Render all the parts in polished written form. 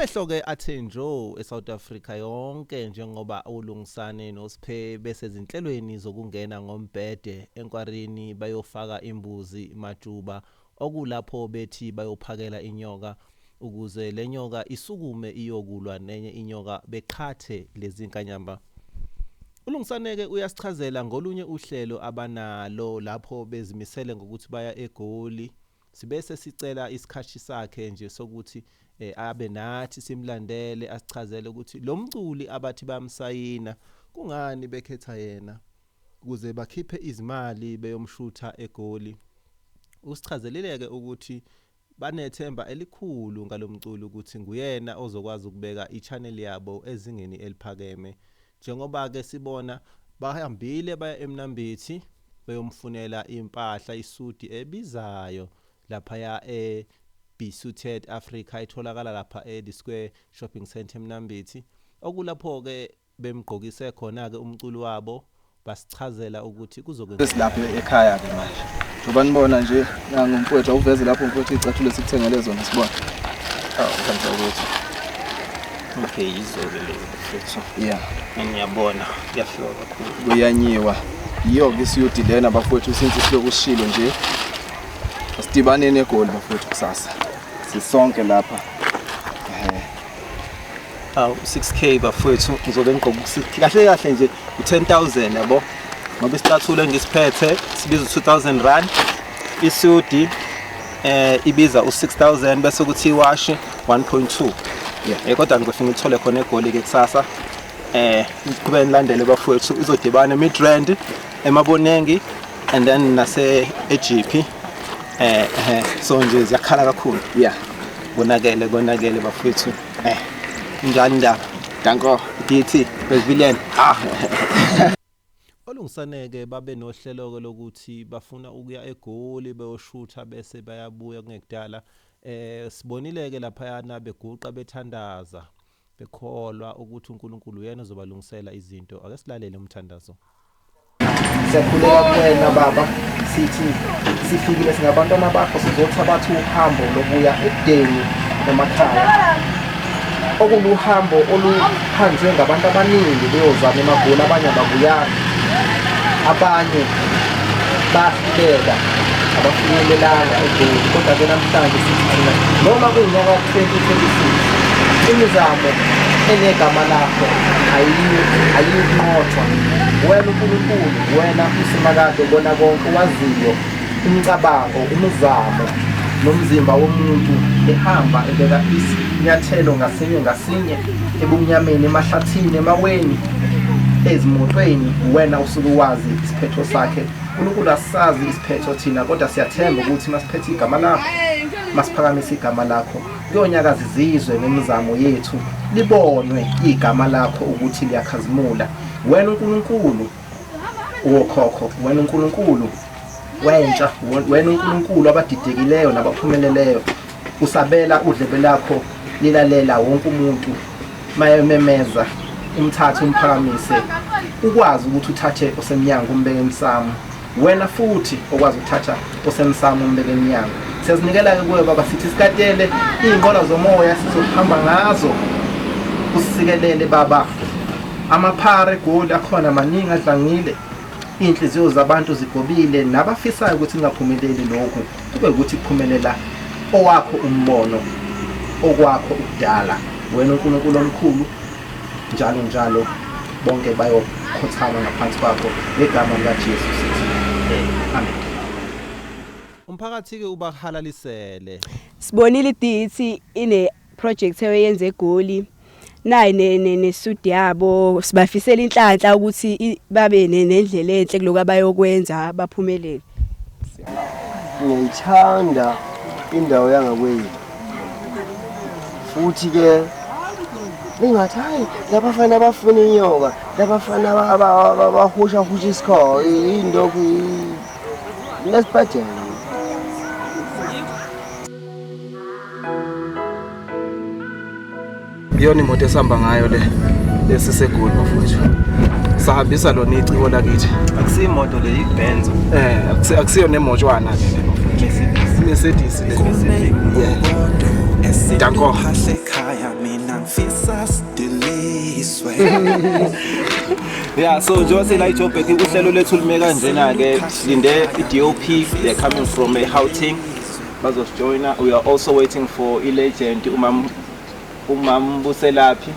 Amehlo ke athe njo eSouth Africa yonke njengoba ulungisane noSiphe bese izinhlelweni zokungena ngombhede enkwarini bayofaka imbuzi majuba okulapho bethi bayophakela inyoka ukuze lenyoka isukume iyokulwa nenye inyoka beqhathe lezi nkanyamba. Ulungisane ke uyasichazela ngolunye uhlelo abanalo lapho bezimisele ngokuthi baya eGoli sibese sicela isikhathi sakhe nje sokuthi abe nathi simlandele asichazele ukuthi lo mculi abathi bamsayina kungani bekhetha yena ukuze bakhiphe izimali beyomshutha eGoli. Usichazeleleke ukuthi banethemba elikhulu ngalomculi ukuthi nguyena ozokwazi ukubeka i-channel yabo ezingeni eliphakeme njengoba ke sibona bahambile baya eMnambithi beyomfunela impahla isudi ebizayo lapha ya Be-Suited Africa itholakala lapha eThe Square Shopping Center eMnambithi okulapho ke bemgqokise khona ke umculi wabo basichazela ukuthi kuzokwenza lapha ekhaya ke manje njoba nibona nje ngumfowethu uveze lapho umfowethu icathulo sikuthengele zona sibona kanjalo ukuthi okay izolo mfowethu yeah ngiyabona kuyafika kakhulu kuyanyiwa yiyo ke isiyodi lena bafowethu since silokushilo nje asidibane neGoli bafowethu kusasa sisonke lapha 6k bafowethu ngizobe ngigqoka kahle kahle nje u10,000 yabo ngoba isicathulo engisiphethe sibiza u2000 rand isudi ibiza u6000 bese kuthi iwash 1.2 yeah kodwa ngizofika ngithole khona eGoli ke kusasa kube nilandele bafowethu izodibana Midrand eMabonengi and then nase eGP so nje ziyakhala kakhulu yeah konakele bafowethu njani ndaba danko DT Brazilian olungisaneke babe nohlelo ke lokuthi bafuna ukuya eGoli beyoshutha bese bayabuya kungekudala sibonile ke lapha yana beguqa bethandaza bekholwa ukuthi uNkulunkulu uyena ozobalungisela izinto ake silalele umthandazo. Siyakhuleka kuwena baba sithi sifikile singabantwana bakho sizothabatha uhambo lokuya eDeni emakhaya okuluhambo oluhanjwe ngabantu abaningi beyozama eMagoli abanye ababuyanga abanye bahluleka abafinyelelanga eGoli kodwa ke namhlanje sithi noma kuyinyaka 2026 imizamo enegama lakho ayiqothwa wena uNkulunkulu wena usimakade bona konke waziyo imicabango umzamo nomzimba womuntu ehamba ebeka isinyathelo ngasinye ebumnyameni emahlathini emaweni ezimotweni wena usuku wazi isiphetho sakhe uNkulunkulu asazi isiphetho thina kodwa siyathemba ukuthi masiphethe igama lakho masiphakamisa igama lakho kuyonyakaza izizwe nemizamo yethu libonwe igama lakho ukuthi liyakhazimula wena uNkulunkulu wokhokho wena uNkulunkulu wentsha wena uNkulunkulu abadidekileyo nabaphumeleleyo usabela udlebe lakho lilalela wonke umuntu mayememeza umthathe umphakamise ukwazi ukuthi uthathe osemnyango umbeke emsamo wena futhi okwazi ukuthatha osemsamo umbeke emnyango siyazinikela ke kuwe baba sithi sikatele izinqola zomoya sizohamba ngazo usikelele baba amaphare eGoli akhona maningi adlangile inhliziyo zabantu zigobile nabafisayo ukuthi ngaphumeleli lokho kube ukuthi kuphumelela owakho umbono okwakho ukudala wena uNkulunkulu omkhulu njalo bonke bayokhothama ngaphansi kwakho ngegama likaJesu sithi amen. Umphakathi ke ubahalalisele sibonile iDT ine project eyenze eGoli nayi nesudi yabo sibafisela inhlanhla ukuthi babe nendlela enhle kuloku abayokwenza baphumelele. Ngiyithanda indawo yangakwethu futhi ke ingathayi labafana abafuna inyoka labafana abahusha isikho into lesibhajeni iyona imoto esihamba ngayo lesiseGoli bafowethu sahambisa lona iciko lakithi akusimoto le iBenz akusiyo nemotshwana le Mercedes le Danko. Yeah, so njengoba la iJoburg uhlelo lethu lime kanjena ke silinde iDOP, they're coming from Gauteng bazosijoina. We are also waiting for ilegend umam Buselaphi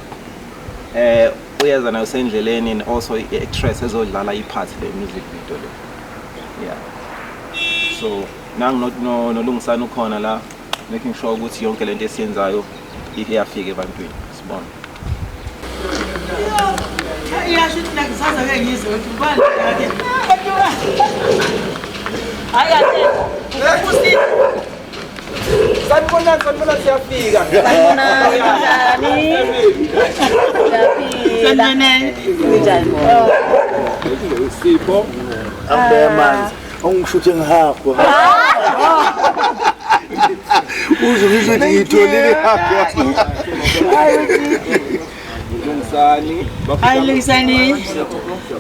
uyeza nayo sendleleni, and also i-actress ezodlala ipart le music video le. Yeah, so nangu nolungisana ukhona la making sure ukuthi yonke lento esiyenzayo iyafika ebantwini. Sibona. Yeah, should like Zaza again is what Sanibona siyafika. Sipho. Amanzi ongishuthe ngihapho. Uzwe ngiyitholile hapho. Hi, Luisani.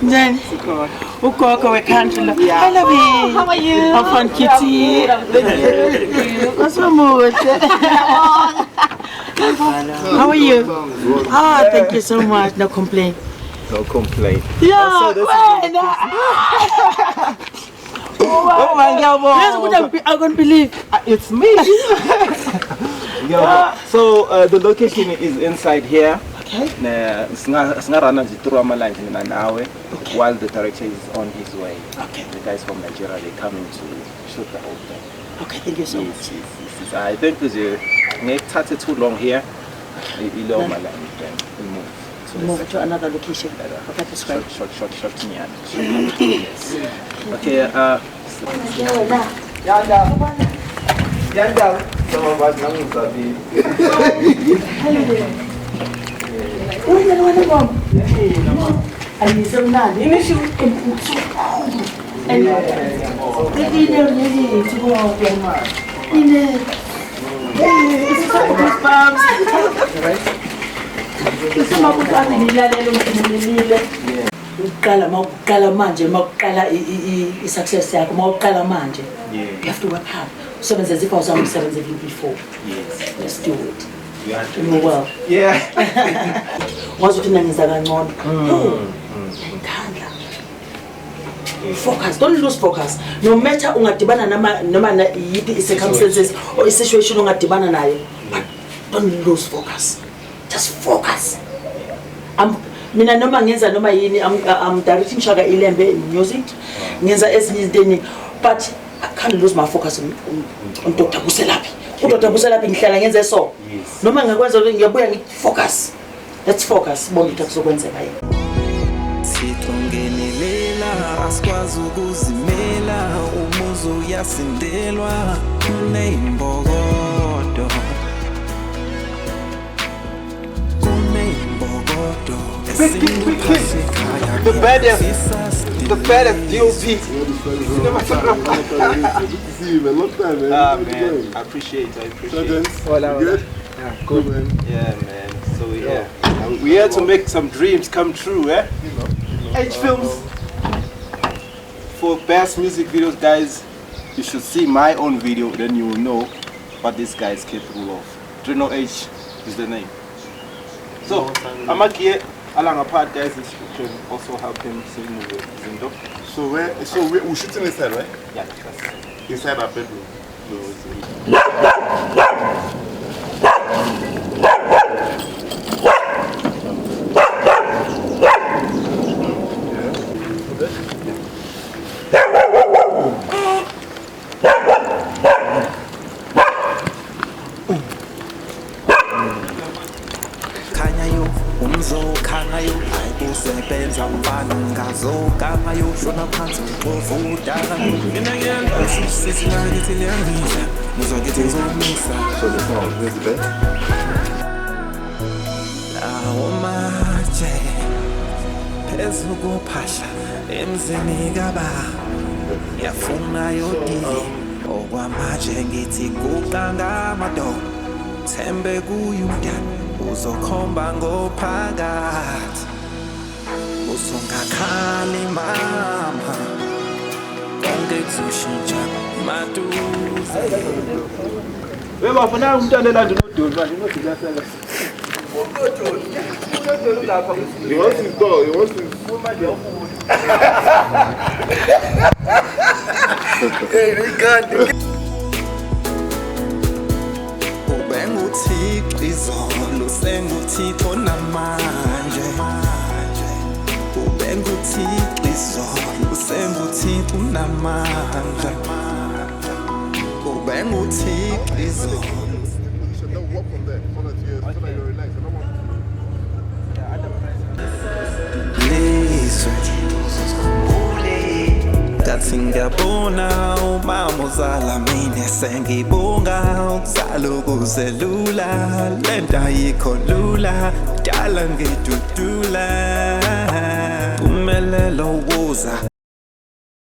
Then, Ukoko, we can't look. I love you. How are you? I'm fun, Kitty. What's your mood? How are you? Ah, thank you so much. No complaint. No complaint. Yeah. Oh my God! I can't believe It's me. So the location is inside here. Okay. Singarana through Amalanje nawe while the director is on his way. Okay. The guys from Nigeria, they coming to shoot the whole thing. Okay, thank you so much. Yes. I think because you take too long here, you know Amalanje, then we move to another location. Okay, that's great. Short me. Yes. Okay. Yanda. Some of us Uqala manje mawuqala i-success yakho mawuqala manje, you have to work hard. Usebenze as if awusebenzile before. Yes. Let's do it. You have to. You know well. Yeah. Wazi ukuthi nangenza kangcono. Ngikhandla. Focus, don't lose focus. No matter ungadibana noma yithi circumstances or situation ungadibana nayo, but don't lose focus. Just focus. Mina noma ngenza noma yini, I'm directing Shaka Ilembe in music. Ngenza ezinye izinto, but I can't lose my focus on Dr. Buselaphi. Dr. Buselaphi ngihlala ngenze so. Noma ngakwenza ngiyabuya ngi-focus. Let's focus. Bonke into kuzokwenzeka yini. Sitongenelela asikwazi ukuzimela umuzo uyasindelwa kunembokodo. The baddest DOP. Good to see you, man. Long time, man. Man, I appreciate it. Good? Yeah, Good, man. Yeah, man. So we're here to make some dreams come true, eh? H Films. For best music videos, guys, you should see my own video, then you will know what this guy is capable of. Drino H is the name. So, Amakie along a part, guys, you can also help him sing with Zindo. So we're shooting inside, right? Yeah, that's Inside our bedroom. Umzokhangayo ayikusebenza mfana ngazokhangayo shona phansi uvudala mina ngiyangasiza ngathi liyangisa muzokithi ngizomisa So the song, where's the bed? lawo matshe phezu kophahla emzini kaba yafuna yodili okwamanje ngithi kuqanga amadoda thembe kuyuda uzokhomba ngophakathi usongakhali mama konke kuzoshintsha maduze Bebafuna umntwana elande uNodoli manje uNodoli yasela. uNodoli lapha He wants his dog. He wants his. manje ufuna. Hey, they got. Ubenguthixo izolo senguthixo namanje Ubenguthixo izolo senguthixo namanje Ubenguthixo izolo You should not walk from there. So that you're relaxed. I don't want. Lizwe Kathi ngiyabona umama uzala mina sengibonga ukuzala ukuzelula lento ayikho lula dala ngidudula Umelelo woza